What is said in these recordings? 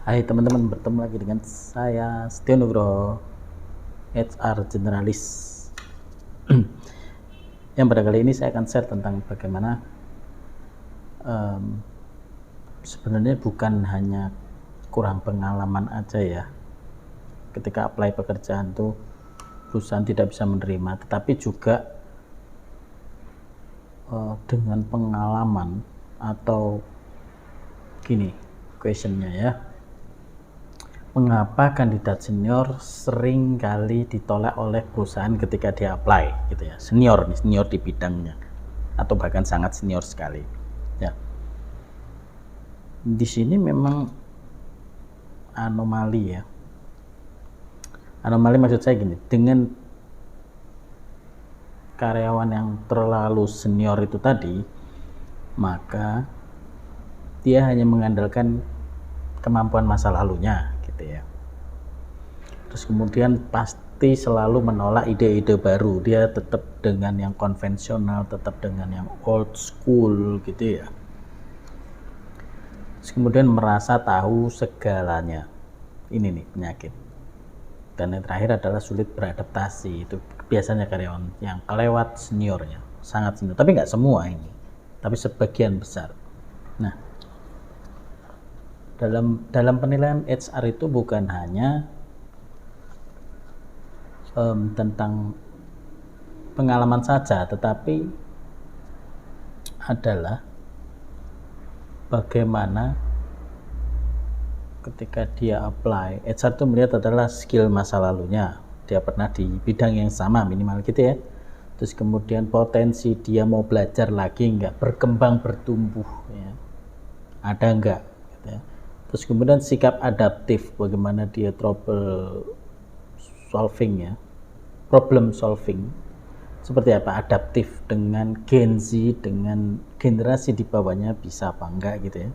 Hai teman-teman, bertemu lagi dengan saya Setia Nugroho, HR Generalis. Yang pada kali ini saya akan share tentang bagaimana sebenarnya bukan hanya kurang pengalaman aja ya, ketika apply pekerjaan tuh perusahaan tidak bisa menerima, tetapi juga dengan pengalaman atau gini questionnya ya, mengapa kandidat senior sering kali ditolak oleh perusahaan ketika dia apply gitu ya, senior di bidangnya atau bahkan sangat senior sekali ya. Di sini memang anomali ya, anomali maksud saya gini, dengan karyawan yang terlalu senior itu tadi, maka dia hanya mengandalkan kemampuan masa lalunya gitu ya. Terus kemudian pasti selalu menolak ide-ide baru, dia tetap dengan yang konvensional, tetap dengan yang old school gitu ya. Terus kemudian merasa tahu segalanya. Ini nih penyakit. Dan yang terakhir adalah sulit beradaptasi. Itu biasanya karyawan yang kelewat seniornya, sangat senior. Tapi nggak semua ini, tapi sebagian besar. Nah, dalam penilaian HR itu bukan hanya tentang pengalaman saja, tetapi adalah bagaimana ketika dia apply. HR itu melihat adalah skill masa lalunya, dia pernah di bidang yang sama minimal gitu ya. Terus kemudian potensi dia mau belajar lagi enggak, berkembang bertumbuh ya, ada enggak gitu ya. Terus kemudian sikap adaptif, bagaimana dia trouble solving ya, problem solving seperti apa, adaptif dengan Gen Z, dengan generasi di bawahnya bisa apa enggak gitu ya.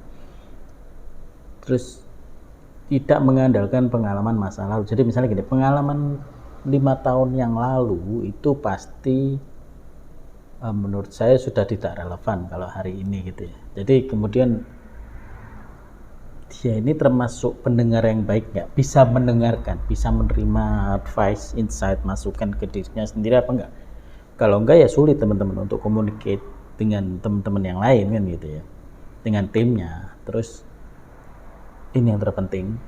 Terus tidak mengandalkan pengalaman masa lalu. Jadi misalnya gini, pengalaman 5 tahun yang lalu itu pasti menurut saya sudah tidak relevan kalau hari ini gitu ya. Jadi kemudian dia ini termasuk pendengar yang baik nggak? Bisa mendengarkan, bisa menerima advice, insight, masukan ke dirinya sendiri apa enggak? Kalau enggak ya sulit teman-teman untuk communicate dengan teman-teman yang lain kan gitu ya, dengan timnya. Terus ini yang terpenting,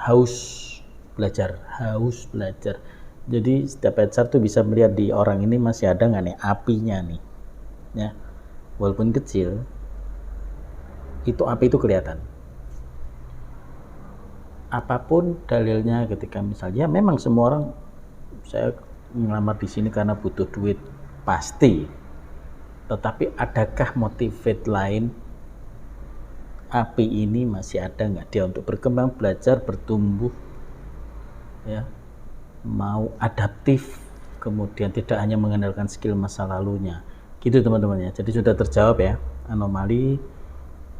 haus belajar. Jadi setiap HR tuh bisa melihat di orang ini masih ada nggak nih apinya nih ya, walaupun kecil itu api itu kelihatan. Apapun dalilnya, ketika misalnya memang semua orang, saya melamar di sini karena butuh duit, pasti, tetapi adakah motivate lain, api ini masih ada nggak dia untuk berkembang, belajar, bertumbuh ya, mau adaptif, kemudian tidak hanya mengandalkan skill masa lalunya gitu teman-teman ya. Jadi sudah terjawab ya, anomali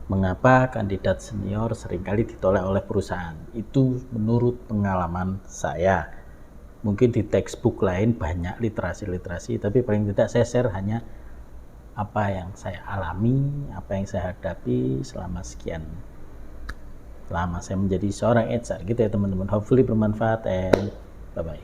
mengapa kandidat senior seringkali ditolak oleh perusahaan. Itu menurut pengalaman saya. Mungkin di textbook lain banyak literasi-literasi, tapi paling tidak saya share hanya apa yang saya alami, apa yang saya hadapi selama sekian lama saya menjadi seorang HR gitu ya teman-teman. Hopefully bermanfaat and bye-bye.